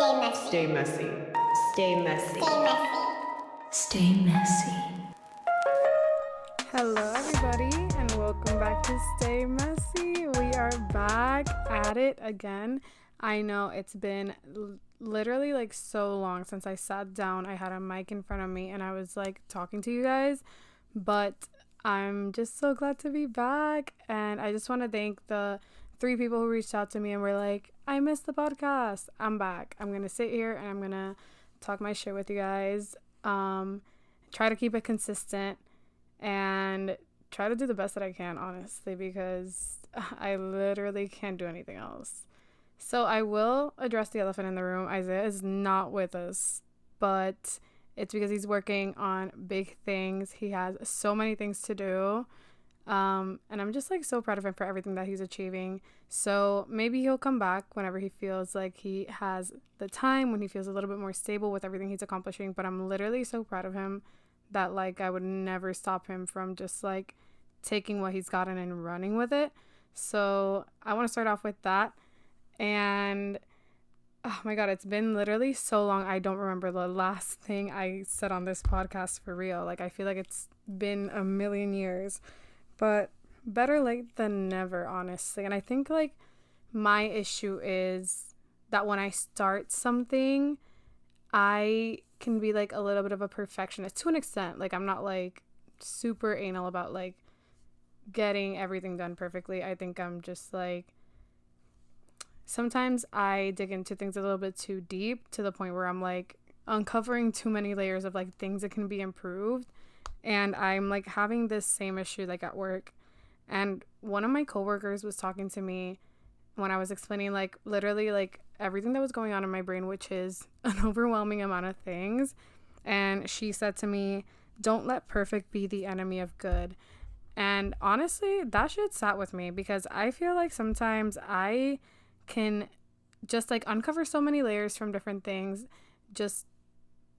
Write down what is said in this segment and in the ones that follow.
Stay messy. Stay messy. Stay messy. Hello, everybody, and welcome back to Stay Messy. We are back at it again. I know it's been literally like so long since I sat down. I had a mic in front of me and I was like talking to you guys, but I'm just so glad to be back. And I just want to thank the 3 people who reached out to me and were like, I missed the podcast. I'm back. I'm going to sit here and I'm going to talk my shit with you guys. Try to keep it consistent and try to do the best that I can, honestly, because I literally can't do anything else. So I will address the elephant in the room. Isaiah is not with us, but it's because he's working on big things. He has so many things to do. And I'm just like so proud of him for everything that he's achieving. So maybe he'll come back whenever he feels like he has the time, when he feels a little bit more stable with everything he's accomplishing. But I'm literally so proud of him that like I would never stop him from just like taking what he's gotten and running with it. So I want to start off with that. And oh my God, it's been literally so long. I don't remember the last thing I said on this podcast for real. Like I feel like it's been a million years. But better late than never, honestly. And I think like my issue is that when I start something, I can be like a little bit of a perfectionist to an extent. Like I'm not like super anal about like getting everything done perfectly. I think I'm just like, sometimes I dig into things a little bit too deep to the point where I'm like uncovering too many layers of like things that can be improved. And I'm like having this same issue like at work. And one of my coworkers was talking to me when I was explaining like literally like everything that was going on in my brain, which is an overwhelming amount of things. And she said to me, don't let perfect be the enemy of good. And honestly, that shit sat with me because I feel like sometimes I can just like uncover so many layers from different things, just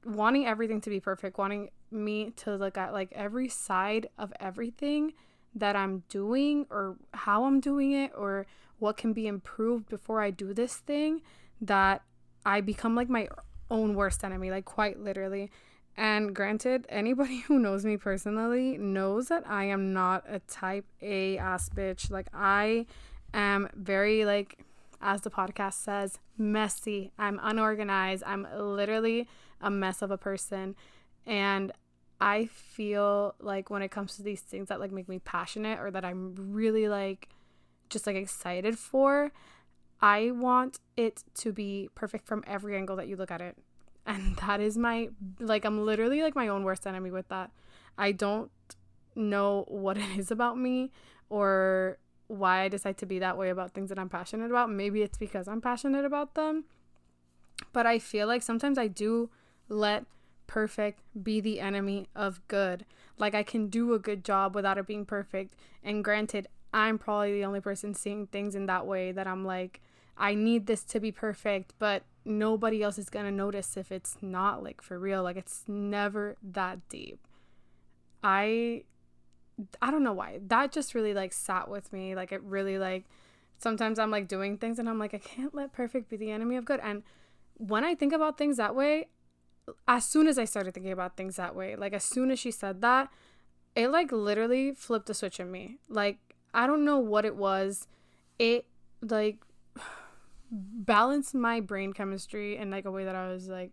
wanting everything to be perfect, wanting me to look at like every side of everything that I'm doing or how I'm doing it or what can be improved before I do this thing, that I become like my own worst enemy, like quite literally. And granted, anybody who knows me personally knows that I am not a type A ass bitch. Like I am very like, as the podcast says, messy. I'm unorganized. I'm literally a mess of a person. And I feel like when it comes to these things that like make me passionate or that I'm really like just like excited for, I want it to be perfect from every angle that you look at it. And that is my, like, I'm literally like my own worst enemy with that. I don't know what it is about me or why I decide to be that way about things that I'm passionate about. Maybe it's because I'm passionate about them. But I feel like sometimes I do let perfect be the enemy of good. Like I can do a good job without it being perfect. And granted, I'm probably the only person seeing things in that way, that I'm like, I need this to be perfect, but nobody else is going to notice if it's not like for real. Like it's never that deep. I don't know why. That just really like sat with me. Like it really like, sometimes I'm like doing things and I'm like, I can't let perfect be the enemy of good. And when I think about things that way, as soon as I started thinking about things that way, like as soon as she said that, it like literally flipped a switch in me. Like I don't know what it was. It like balanced my brain chemistry in like a way that I was like,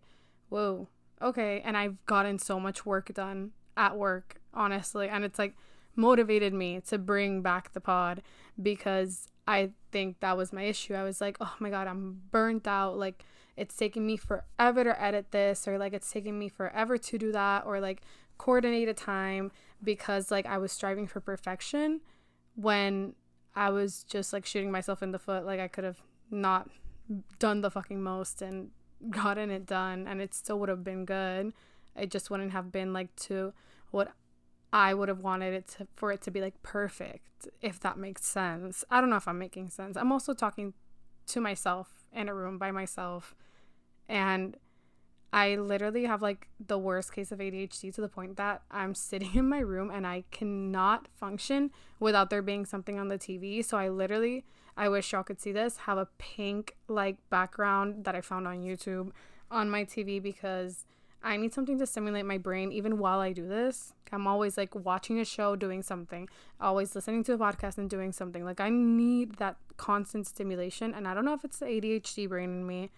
whoa, okay. And I've gotten so much work done at work, honestly. And it's like motivated me to bring back the pod because I think that was my issue. I was like, oh my God, I'm burnt out. Like it's taking me forever to edit this, or like it's taking me forever to do that, or like coordinate a time, because like I was striving for perfection when I was just like shooting myself in the foot. Like I could have not done the fucking most and gotten it done and it still would have been good. It just wouldn't have been like to what I would have wanted it to, for it to be like perfect, if that makes sense. I don't know if I'm making sense. I'm also talking to myself in a room by myself, and I literally have like the worst case of ADHD to the point that I'm sitting in my room and I cannot function without there being something on the TV. So I wish y'all could see this, have a pink like background that I found on YouTube on my TV because I need something to stimulate my brain even while I do this. I'm always like watching a show, doing something, always listening to a podcast and doing something. Like I need that constant stimulation. And I don't know if it's the ADHD brain in me,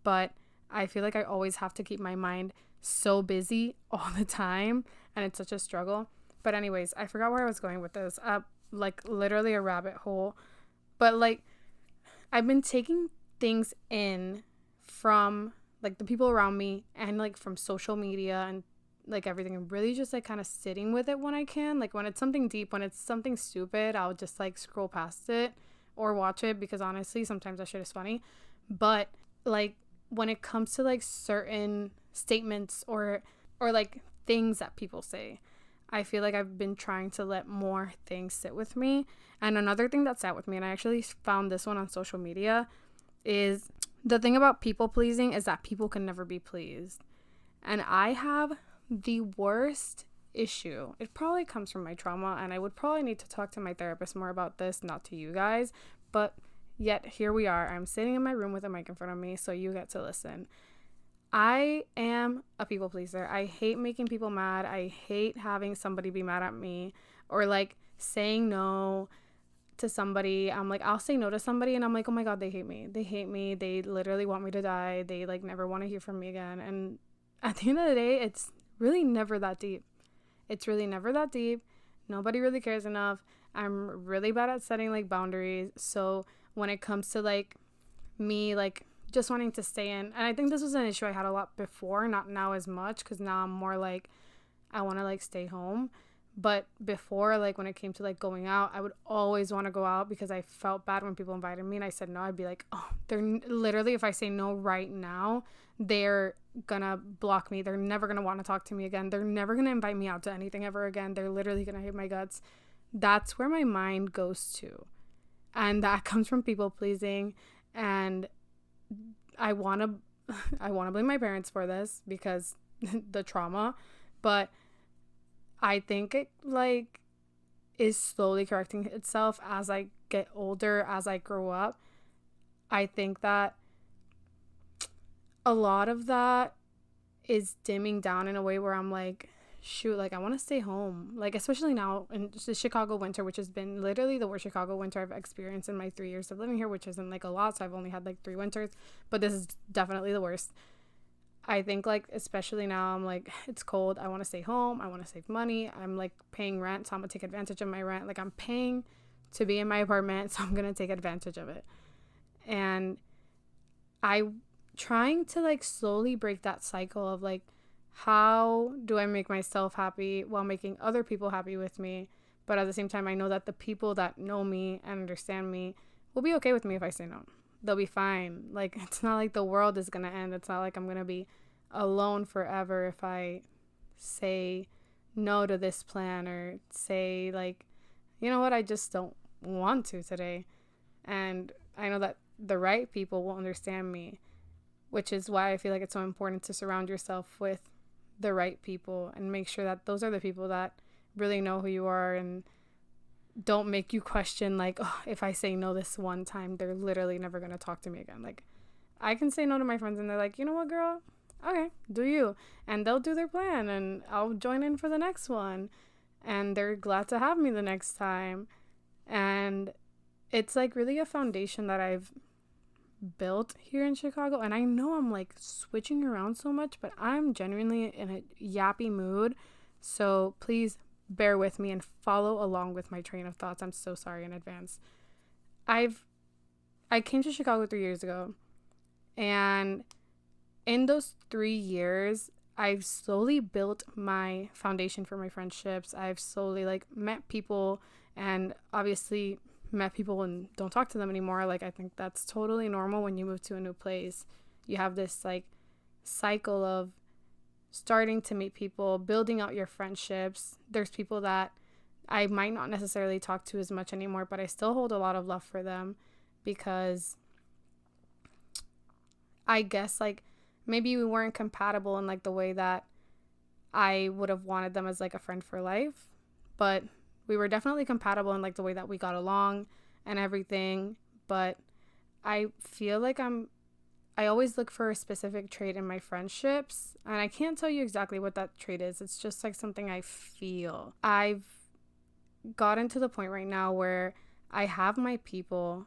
but I feel like I always have to keep my mind so busy all the time. And it's such a struggle. But anyways, I forgot where I was going with this. Like literally a rabbit hole. But like I've been taking things in from like the people around me and like from social media and like everything, and really just like kind of sitting with it when I can. Like when it's something deep, when it's something stupid, I'll just like scroll past it or watch it because honestly sometimes that shit is funny. But like when it comes to like certain statements or like things that people say, I feel like I've been trying to let more things sit with me. And another thing that sat with me, and I actually found this one on social media, is the thing about people pleasing is that people can never be pleased. And I have the worst issue. It probably comes from my trauma, and I would probably need to talk to my therapist more about this, not to you guys. But yet here we are. I'm sitting in my room with a mic in front of me, so you get to listen. I am a people pleaser. I hate making people mad. I hate having somebody be mad at me or like saying no to somebody. I'm like, I'll say no to somebody and I'm like, oh my God, they hate me. They hate me. They literally want me to die. They like never want to hear from me again. And at the end of the day, it's really never that deep. It's really never that deep. Nobody really cares enough. I'm really bad at setting like boundaries. So when it comes to like me like just wanting to stay in, and I think this was an issue I had a lot before, not now as much, because now I'm more like I want to like stay home. But before, like when it came to like going out, I would always want to go out because I felt bad when people invited me and I said no. I'd be like, oh, they're literally, if I say no right now, they're gonna block me. They're never gonna want to talk to me again. They're never gonna invite me out to anything ever again. They're literally gonna hate my guts. That's where my mind goes to. And that comes from people pleasing. And I want to blame my parents for this because the trauma, but I think it like is slowly correcting itself as I get older, as I grow up. I think that a lot of that is dimming down in a way where I'm like, shoot, like I want to stay home. Like especially now in the Chicago winter, which has been literally the worst Chicago winter I've experienced in my 3 years of living here, which isn't like a lot. So I've only had like 3 winters, but this is definitely the worst. I think like especially now I'm like, it's cold. I want to stay home. I want to save money. I'm like paying rent, so I'm gonna take advantage of my rent. Like I'm paying to be in my apartment, so I'm gonna take advantage of it. And I trying to like slowly break that cycle of like, how do I make myself happy while making other people happy with me? But at the same time, I know that the people that know me and understand me will be okay with me if I say no. They'll be fine. Like, it's not like the world is going to end. It's not like I'm going to be alone forever if I say no to this plan or say, like, you know what, I just don't want to today. And I know that the right people will understand me, which is why I feel like it's so important to surround yourself with the right people and make sure that those are the people that really know who you are and don't make you question like, oh, if I say no this one time, they're literally never going to talk to me again. Like I can say no to my friends and they're like, you know what, girl? Okay, do you. And they'll do their plan and I'll join in for the next one. And they're glad to have me the next time. And it's like really a foundation that I've built here in Chicago. And I know I'm like switching around so much, but I'm genuinely in a yappy mood. So please bear with me and follow along with my train of thoughts. I'm so sorry in advance. I came to Chicago 3 years ago, and in those 3 years, I've slowly built my foundation for my friendships. I've slowly like met people and obviously met people and don't talk to them anymore. Like I think that's totally normal when you move to a new place. You have this like cycle of starting to meet people, building out your friendships. There's people that I might not necessarily talk to as much anymore, but I still hold a lot of love for them because I guess like maybe we weren't compatible in like the way that I would have wanted them as like a friend for life, but we were definitely compatible in like the way that we got along and everything. But I feel like I always look for a specific trait in my friendships, and I can't tell you exactly what that trait is. It's just like something I feel. I've gotten to the point right now where I have my people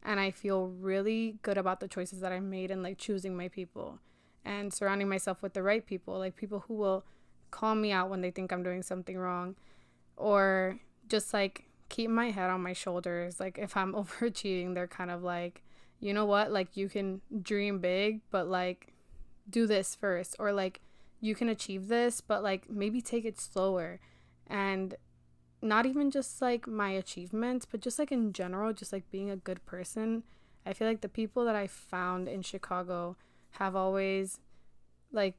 and I feel really good about the choices that I made and like choosing my people and surrounding myself with the right people, like people who will call me out when they think I'm doing something wrong, or just like keep my head on my shoulders. Like if I'm overachieving, they're kind of like, you know what, like you can dream big, but like do this first, or like you can achieve this, but like maybe take it slower. And not even just like my achievements, but just like in general, just like being a good person. I feel like the people that I found in Chicago have always like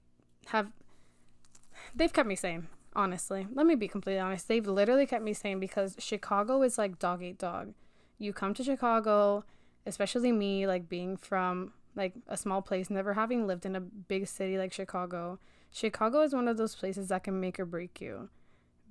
they've kept me sane, honestly. Let me be completely honest. They've literally kept me sane, because Chicago is like dog eat dog. You come to Chicago, especially me, like being from like a small place, never having lived in a big city like Chicago. Chicago is one of those places that can make or break you,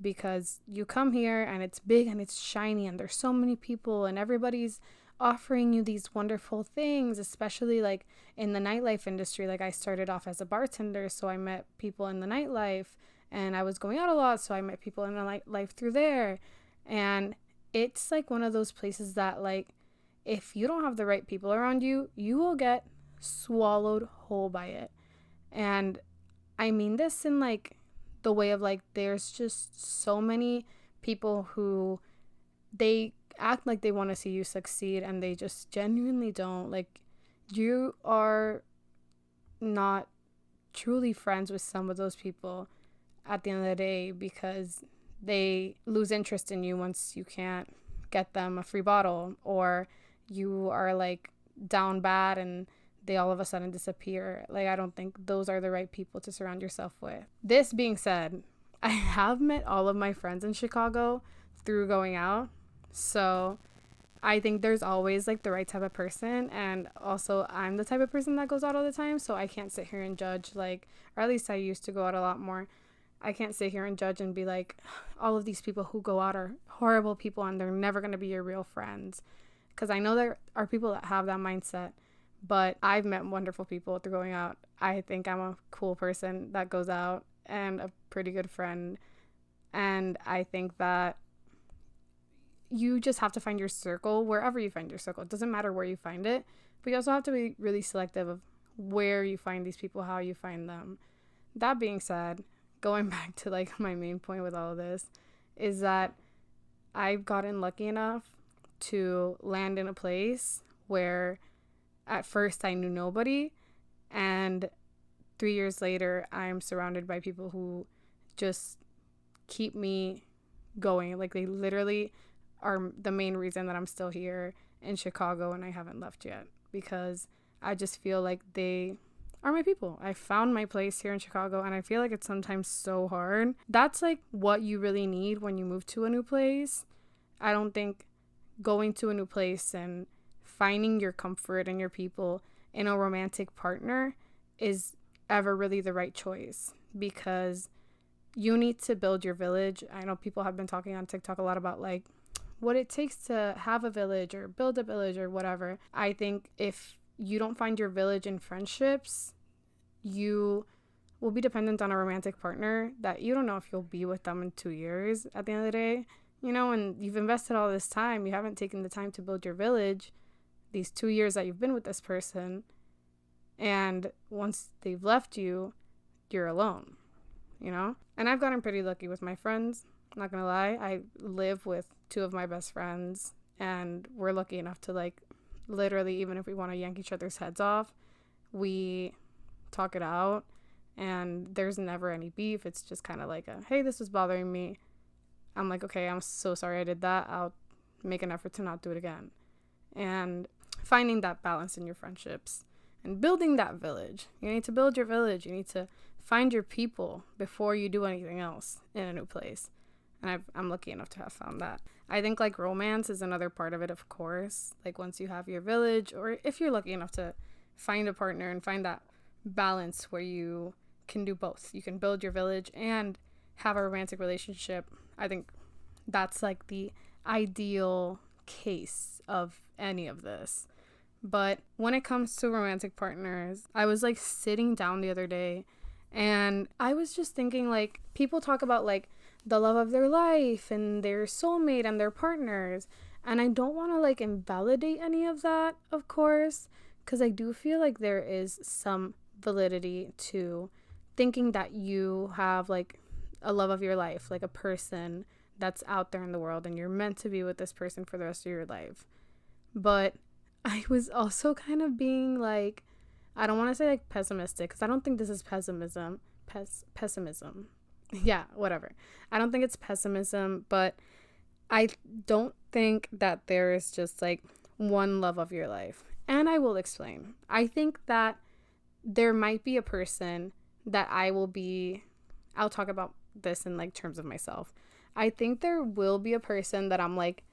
because you come here and it's big and it's shiny and there's so many people and everybody's offering you these wonderful things, especially like in the nightlife industry. Like I started off as a bartender, so I met people in the nightlife, and I was going out a lot, so I met people in the nightlife through there. And it's like one of those places that like if you don't have the right people around you, you will get swallowed whole by it. And I mean this in like the way of like there's just so many people who they act like they want to see you succeed and they just genuinely don't. Like you are not truly friends with some of those people at the end of the day, because they lose interest in you once you can't get them a free bottle, or you are like down bad and they all of a sudden disappear. Like I don't think those are the right people to surround yourself with. This being said, I have met all of my friends in Chicago through going out, so I think there's always like the right type of person. And also I'm the type of person that goes out all the time, so I can't sit here and judge, like, or at least I used to go out a lot more. I can't sit here and judge and be like, all of these people who go out are horrible people and they're never going to be your real friends, because I know there are people that have that mindset. But I've met wonderful people through going out. I think I'm a cool person that goes out and a pretty good friend. And I think that you just have to find your circle wherever you find your circle. It doesn't matter where you find it. But you also have to be really selective of where you find these people, how you find them. That being said, going back to like my main point with all of this is that I've gotten lucky enough to land in a place where at first I knew nobody, and 3 years later I'm surrounded by people who just keep me going. Like they literally are the main reason that I'm still here in Chicago and I haven't left yet, because I just feel like they are my people. I found my place here in Chicago, and I feel like it's sometimes so hard. That's like what you really need when you move to a new place. I don't think going to a new place and finding your comfort and your people in a romantic partner is ever really the right choice, because you need to build your village. I know people have been talking on TikTok a lot about like what it takes to have a village or build a village or whatever. I think if you don't find your village in friendships, you will be dependent on a romantic partner that you don't know if you'll be with them in 2 years at the end of the day. You know, and you've invested all this time, you haven't taken the time to build your village these 2 years that you've been with this person, and once they've left you, you're alone, you know? And I've gotten pretty lucky with my friends, not gonna lie. I live with 2 of my best friends, and we're lucky enough to like literally, even if we want to yank each other's heads off, we talk it out, and there's never any beef. It's just kind of like a, hey, this was bothering me. I'm like, okay, I'm so sorry I did that. I'll make an effort to not do it again. And finding that balance in your friendships and building that village. You need to build your village. You need to find your people before you do anything else in a new place. And I'm lucky enough to have found that. I think like romance is another part of it, of course. Like once you have your village, or if you're lucky enough to find a partner and find that balance where you can do both. You can build your village and have a romantic relationship. I think that's like the ideal case of any of this. But when it comes to romantic partners, I was like sitting down the other day and I was just thinking, like, people talk about like the love of their life and their soulmate and their partners. And I don't want to like invalidate any of that, of course, because I do feel like there is some validity to thinking that you have like a love of your life, like a person that's out there in the world and you're meant to be with this person for the rest of your life. But I was also kind of being like, I don't want to say like pessimistic, because I don't think this is pessimism. Pessimism. Yeah, whatever. I don't think it's pessimism, but I don't think that there is just like one love of your life. And I will explain. I think that there might be a person that I'll talk about this in like terms of myself. I think there will be a person that I'm like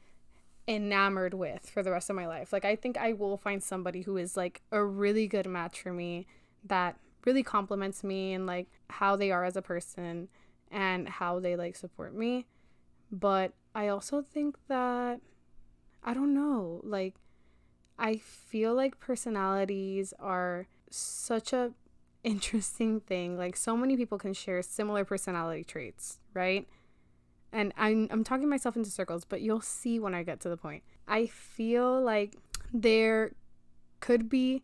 enamored with for the rest of my life. Like, I think I will find somebody who is like a really good match for me, that really compliments me and like how they are as a person and how they like support me. But I also think that, I don't know, like, I feel like personalities are such a interesting thing. Like, so many people can share similar personality traits, right? And I'm talking myself into circles, but you'll see when I get to the point. I feel like there could be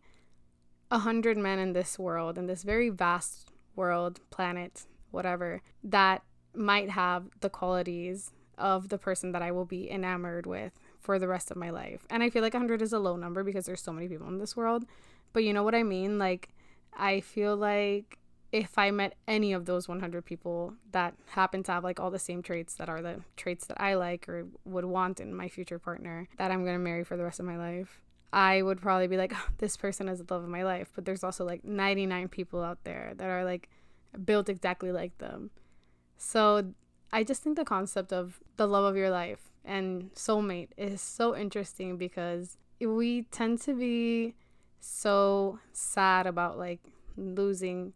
100 men in this world, in this very vast world, planet, whatever, that might have the qualities of the person that I will be enamored with for the rest of my life. And I feel like 100 is a low number because there's so many people in this world. But you know what I mean? Like, I feel like if I met any of those 100 people that happen to have like all the same traits that are the traits that I like or would want in my future partner that I'm going to marry for the rest of my life, I would probably be like, oh, this person is the love of my life. But there's also like 99 people out there that are like built exactly like them. So I just think the concept of the love of your life and soulmate is so interesting, because we tend to be so sad about like losing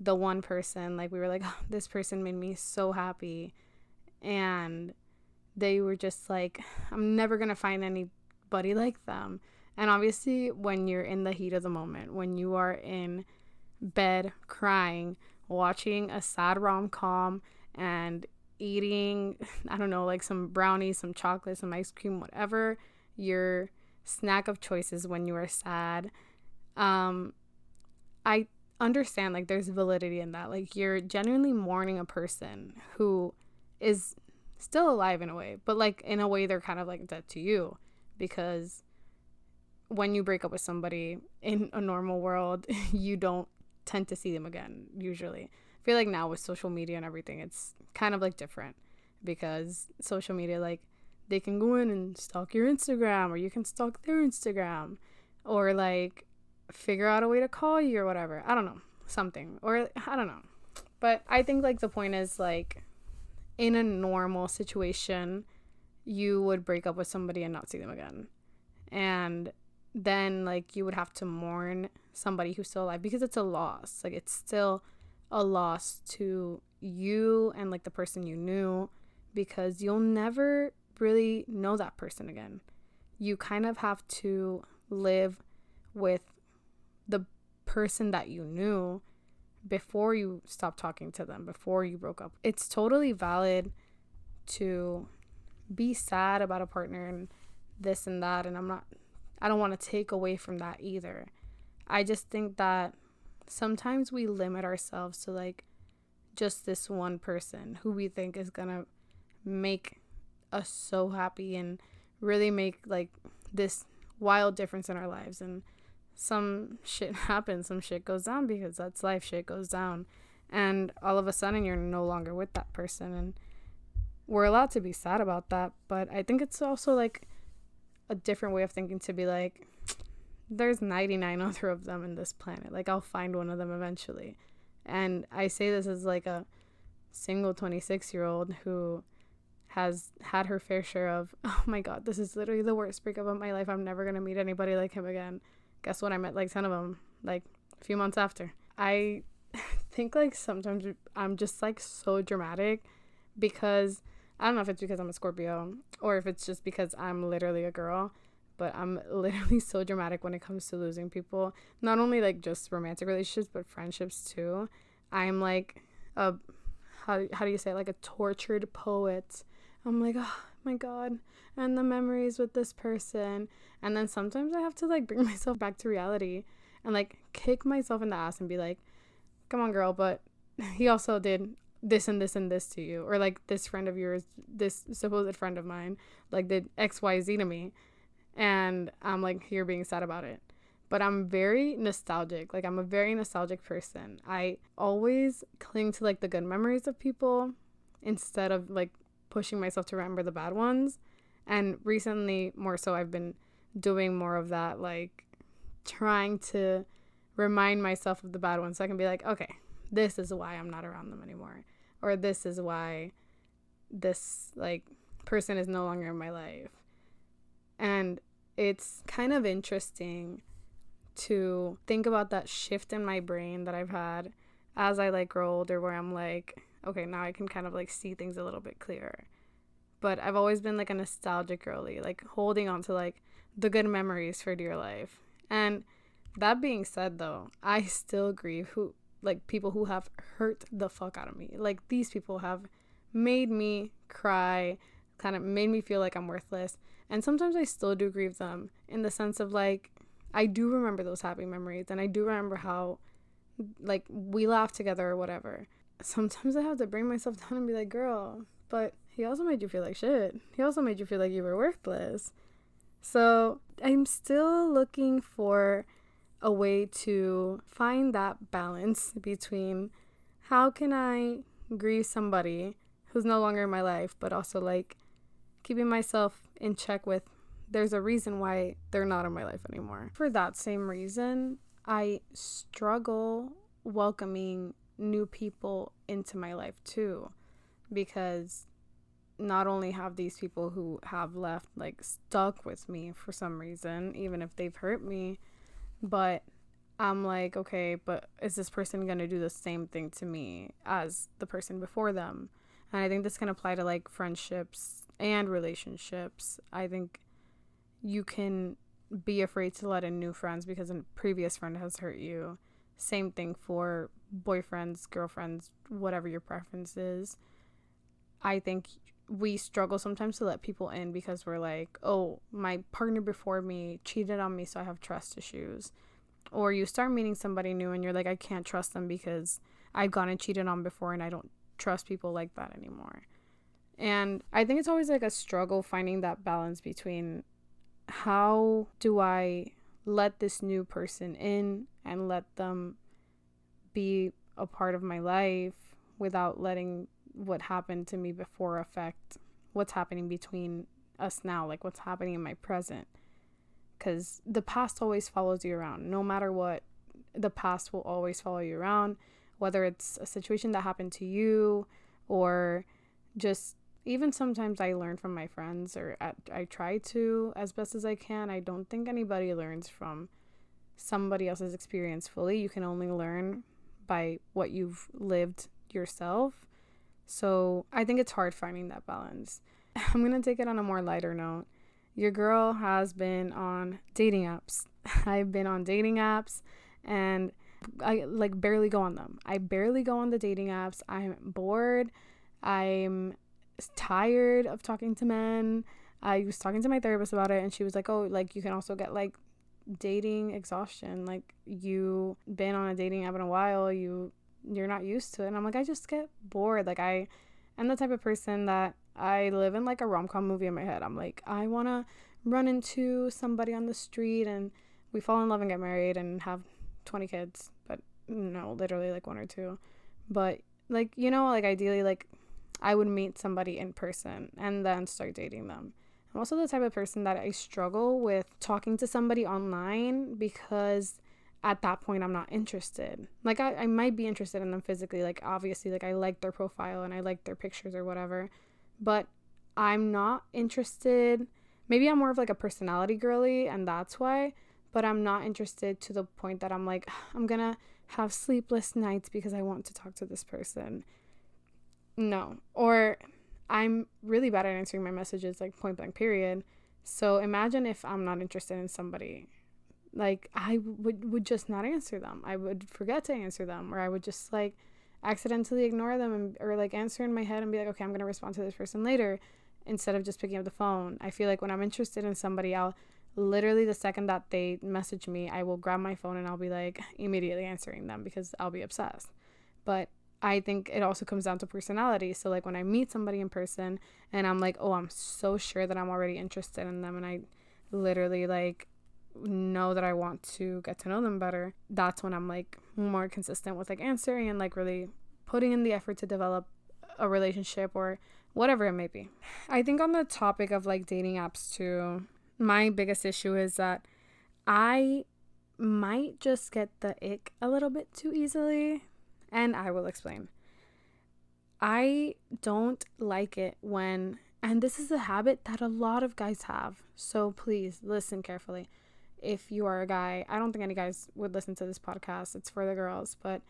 the one person. Like, we were like, oh, this person made me so happy, and they were just like, I'm never gonna find anybody like them. And obviously when you're in the heat of the moment, when you are in bed crying, watching a sad rom-com and eating, I don't know, like some brownies, some chocolate, some ice cream, whatever your snack of choices when you are sad, I understand like there's validity in that. Like, you're genuinely mourning a person who is still alive in a way, but like in a way they're kind of like dead to you, because when you break up with somebody in a normal world, you don't tend to see them again usually. I feel like now with social media and everything, it's kind of like different, because social media, like, they can go in and stalk your Instagram, or you can stalk their Instagram, or like figure out a way to call you or whatever. I don't know, something, or I don't know. But I think like the point is, like, in a normal situation, you would break up with somebody and not see them again. And then like you would have to mourn somebody who's still alive, because it's a loss. Like, it's still a loss to you and like the person you knew, because you'll never really know that person again. You kind of have to live with the person that you knew before you stopped talking to them, before you broke up. It's totally valid to be sad about a partner and this and that, and I don't want to take away from that either. I just think that sometimes we limit ourselves to like just this one person who we think is gonna make us so happy and really make like this wild difference in our lives. And some shit happens, some shit goes down, because that's life. Shit goes down, and all of a sudden you're no longer with that person, and we're allowed to be sad about that. But I think it's also like a different way of thinking, to be like, there's 99 other of them in this planet. Like, I'll find one of them eventually. And I say this as like a single 26-year-old who has had her fair share of, oh my god, this is literally the worst breakup of my life. I'm never gonna meet anybody like him again. Guess what? I met like 10 of them like a few months after. I think like sometimes I'm just like so dramatic because I don't know if it's because I'm a Scorpio or if it's just because I'm literally a girl, but I'm literally so dramatic when it comes to losing people. Not only like just romantic relationships, but friendships too. I'm like a how do you say it? Like a tortured poet. I'm like, oh my god, and the memories with this person, and then sometimes I have to like bring myself back to reality and like kick myself in the ass and be like, come on, girl, but he also did this and this and this to you, or like this friend of yours, this supposed friend of mine, like did XYZ to me, and I'm like here being sad about it. But I'm very nostalgic. Like I'm a very nostalgic person. I always cling to like the good memories of people instead of like pushing myself to remember the bad ones. And recently, more so, I've been doing more of that, like trying to remind myself of the bad ones so I can be like, okay, this is why I'm not around them anymore, or this is why this like person is no longer in my life. And it's kind of interesting to think about that shift in my brain that I've had as I like grow older, where I'm like, okay, now I can kind of like see things a little bit clearer. But I've always been like a nostalgic girly, like holding on to like the good memories for dear life. And that being said, though, I still grieve people who have hurt the fuck out of me. Like these people have made me cry, kind of made me feel like I'm worthless. And sometimes I still do grieve them in the sense of like, I do remember those happy memories, and I do remember how like we laughed together or whatever. Sometimes I have to bring myself down and be like, girl, but he also made you feel like shit. He also made you feel like you were worthless. So I'm still looking for a way to find that balance between how can I grieve somebody who's no longer in my life, but also like keeping myself in check with there's a reason why they're not in my life anymore. For that same reason, I struggle welcoming new people into my life too, because not only have these people who have left like stuck with me for some reason, even if they've hurt me, but I'm like, okay, but is this person going to do the same thing to me as the person before them? And I think this can apply to like friendships and relationships. I think you can be afraid to let in new friends because a previous friend has hurt you. Same thing for boyfriends, girlfriends, whatever your preference is. I think we struggle sometimes to let people in because we're like, oh, my partner before me cheated on me, so I have trust issues. Or you start meeting somebody new and you're like, I can't trust them because I've gotten cheated on before and I don't trust people like that anymore. And I think it's always like a struggle finding that balance between how do I let this new person in and let them be a part of my life without letting what happened to me before affect what's happening between us now, like what's happening in my present. Because the past always follows you around. No matter what, the past will always follow you around, whether it's a situation that happened to you or just even sometimes I learn from my friends, or I try to as best as I can. I don't think anybody learns from somebody else's experience fully. You can only learn by what you've lived yourself. So I think it's hard finding that balance. I'm going to take it on a more lighter note. Your girl has been on dating apps. I've been on dating apps and I like barely go on them. I barely go on the dating apps. I'm bored. I'm tired of talking to men. I was talking to my therapist about it and she was like, oh, like you can also get like dating exhaustion. Like you been on a dating app in a while, you're not used to it. And I'm like, I just get bored. Like I am the type of person that I live in like a rom-com movie in my head. I'm like, I want to run into somebody on the street and we fall in love and get married and have 20 kids. But no, literally like one or two. But like, you know, like ideally like I would meet somebody in person and then start dating them. I'm also the type of person that I struggle with talking to somebody online because at that point I'm not interested. Like I might be interested in them physically, like obviously like I like their profile and I like their pictures or whatever, but I'm not interested. Maybe I'm more of like a personality girly and that's why, but I'm not interested to the point that I'm like, I'm gonna have sleepless nights because I want to talk to this person. No. Or I'm really bad at answering my messages, like point blank period. So imagine if I'm not interested in somebody. Like, I would just not answer them. I would forget to answer them, or I would just like accidentally ignore them, or like answer in my head and be like, okay, I'm going to respond to this person later, instead of just picking up the phone. I feel like when I'm interested in somebody, I'll literally, the second that they message me, I will grab my phone and I'll be like immediately answering them because I'll be obsessed. But I think it also comes down to personality. So like when I meet somebody in person and I'm like, oh, I'm so sure that I'm already interested in them, and I literally like know that I want to get to know them better, that's when I'm like more consistent with like answering and like really putting in the effort to develop a relationship or whatever it may be. I think on the topic of like dating apps too, my biggest issue is that I might just get the ick a little bit too easily, and I will explain. I don't like it when, and this is a habit that a lot of guys have, so please listen carefully. If you are a guy, I don't think any guys would listen to this podcast, it's for the girls, but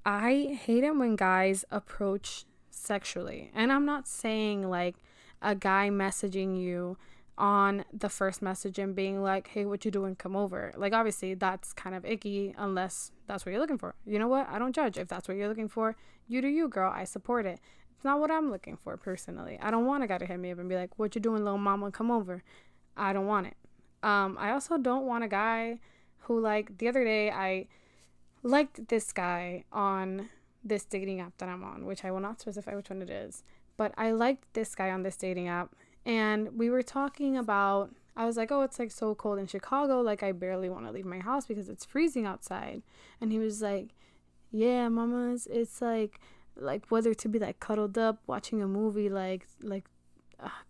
I hate it when guys approach sexually. And I'm not saying like a guy messaging you on the first message and being like, hey, what you doing, come over. Like, obviously that's kind of icky unless that's what you're looking for. You know what, I don't judge. If that's what you're looking for, you do you, girl. I support it. It's not what I'm looking for personally. I don't want a guy to hit me up and be like, what you doing, little mama, come over. I don't want it. I also don't want a guy who, like, the other day I liked this guy on this dating app that I'm on, which I will not specify which one it is, but I liked this guy on this dating app, and we were talking about, I was like, oh, it's like so cold in Chicago, like I barely want to leave my house because it's freezing outside. And he was like, yeah, mamas, it's like whether to be like cuddled up watching a movie, like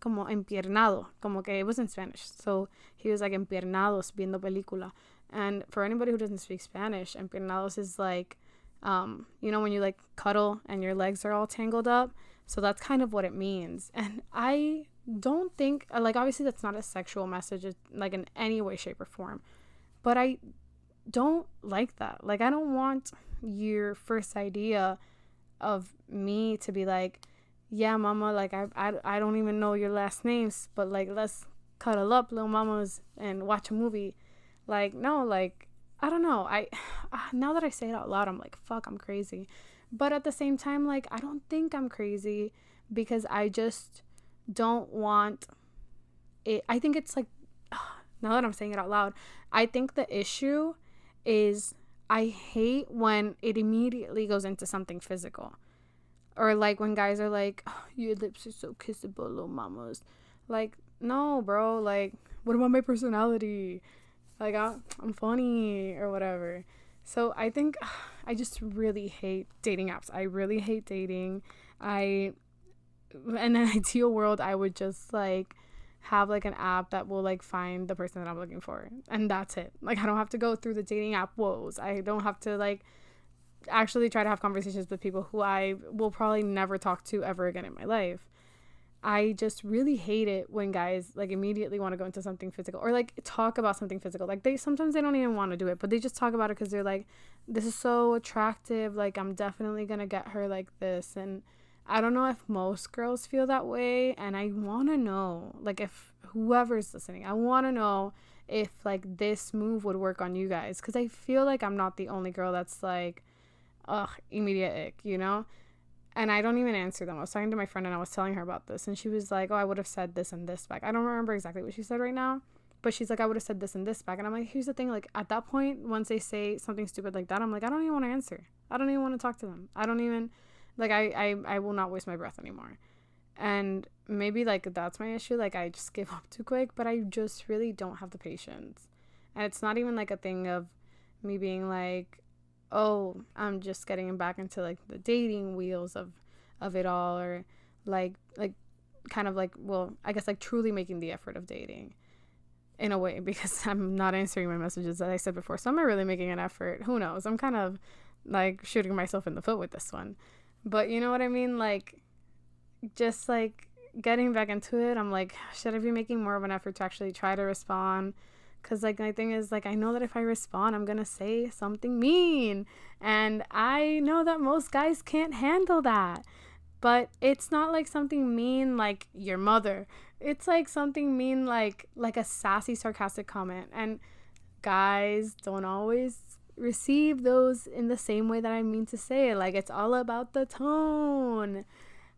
como empiernado, como que it was in Spanish, so he was like empiernados viendo película. And for anybody who doesn't speak Spanish, empiernados is like, you know, when you like cuddle and your legs are all tangled up. So that's kind of what it means. And I don't think, like, obviously that's not a sexual message, like in any way, shape, or form, but I don't like that. Like, I don't want your first idea of me to be like, yeah, mama, like I don't even know your last names, but like let's cuddle up, little mamas, and watch a movie. Like, no, like, I don't know. I now that I say it out loud, I'm like, fuck, I'm crazy. But at the same time, like, I don't think I'm crazy because I just don't want it. I think it's like, now that I'm saying it out loud, I think the issue is I hate when it immediately goes into something physical. Or like when guys are like, oh, your lips are so kissable, little mamas. Like, no, bro. Like, what about my personality? Like, I'm funny or whatever. So I think I just really hate dating apps. I really hate dating. In an ideal world, I would just like have like an app that will like find the person that I'm looking for, and that's it. Like, I don't have to go through the dating app woes. I don't have to like actually try to have conversations with people who I will probably never talk to ever again in my life. I just really hate it when guys like immediately want to go into something physical or like talk about something physical. Like, sometimes they don't even want to do it, but they just talk about it because they're like, this is so attractive, like I'm definitely gonna get her like this. And I don't know if most girls feel that way, and I want to know, like, if whoever's listening, I want to know if like this move would work on you guys, because I feel like I'm not the only girl that's like, ugh, immediate ick, you know? And I don't even answer them. I was talking to my friend and I was telling her about this, and she was like, oh, I would have said this and this back. I don't remember exactly what she said right now, but she's like, I would have said this and this back. And I'm like, here's the thing, like, at that point, once they say something stupid like that, I'm like, I don't even want to answer. I don't even want to talk to them. I don't even, like, I will not waste my breath anymore. And maybe like that's my issue, like I just give up too quick, but I just really don't have the patience. And it's not even like a thing of me being like, oh, I'm just getting back into like the dating wheels of it all, or like kind of like, well, I guess like truly making the effort of dating in a way, because I'm not answering my messages, as I said before. So am I really making an effort? Who knows? I'm kind of like shooting myself in the foot with this one, but you know what I mean? Like, just like getting back into it, I'm like, should I be making more of an effort to actually try to respond Because, like, my thing is, like, I know that if I respond, I'm going to say something mean. And I know that most guys can't handle that. But it's not like something mean like your mother. It's like something mean like a sassy, sarcastic comment. And guys don't always receive those in the same way that I mean to say it. Like, it's all about the tone.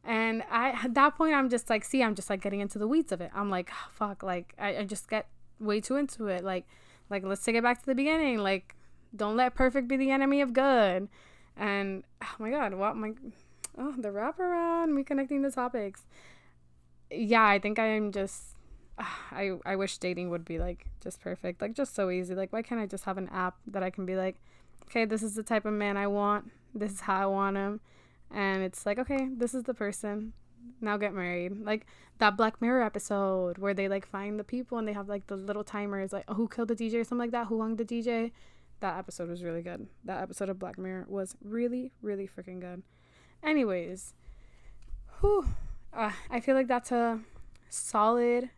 And at that point, I'm just like, I'm just like getting into the weeds of it. I'm like, oh, fuck, like, I just get way too into it. Like, let's take it back to the beginning. Like, don't let perfect be the enemy of good. And, oh my God, the wraparound, me connecting the topics. Yeah, I think I am just, I wish dating would be, like, just perfect. Like, just so easy. Like, why can't I just have an app that I can be like, okay, this is the type of man I want. This is how I want him. And it's like, okay, this is the person. Now get married. Like that Black Mirror episode where they, like, find the people and they have, like, the little timers, like, oh, who killed the DJ or something like that? Who hung the DJ? That episode was really good. That episode of Black Mirror was really, really freaking good. Anyways, I feel like that's a solid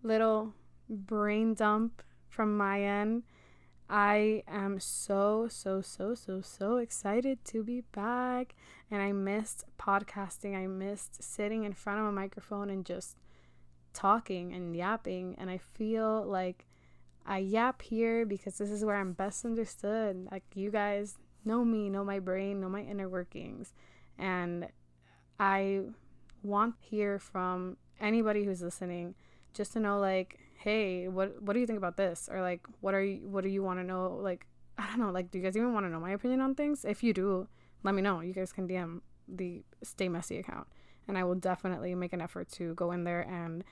little brain dump from my end. I am so excited to be back, and I missed podcasting. I missed sitting in front of a microphone and just talking and yapping, and I feel like I yap here because this is where I'm best understood. Like, you guys know me, know my brain, know my inner workings. And I want to hear from anybody who's listening just to know, like, hey, what do you think about this? Or, like, what do you want to know? Like, I don't know, like, do you guys even want to know my opinion on things? If you do, let me know. You guys can DM the Stay Messy account, and I will definitely make an effort to go in there and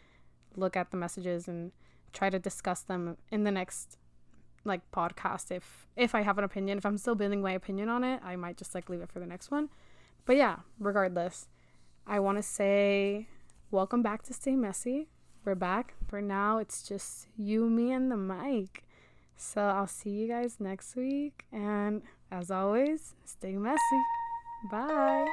look at the messages and try to discuss them in the next, like, podcast. If I have an opinion, if I'm still building my opinion on it, I might just, like, leave it for the next one. But yeah, regardless, I want to say welcome back to Stay Messy. We're back. For now, it's just you, me, and the mic. So I'll see you guys next week. And as always, stay messy. Bye.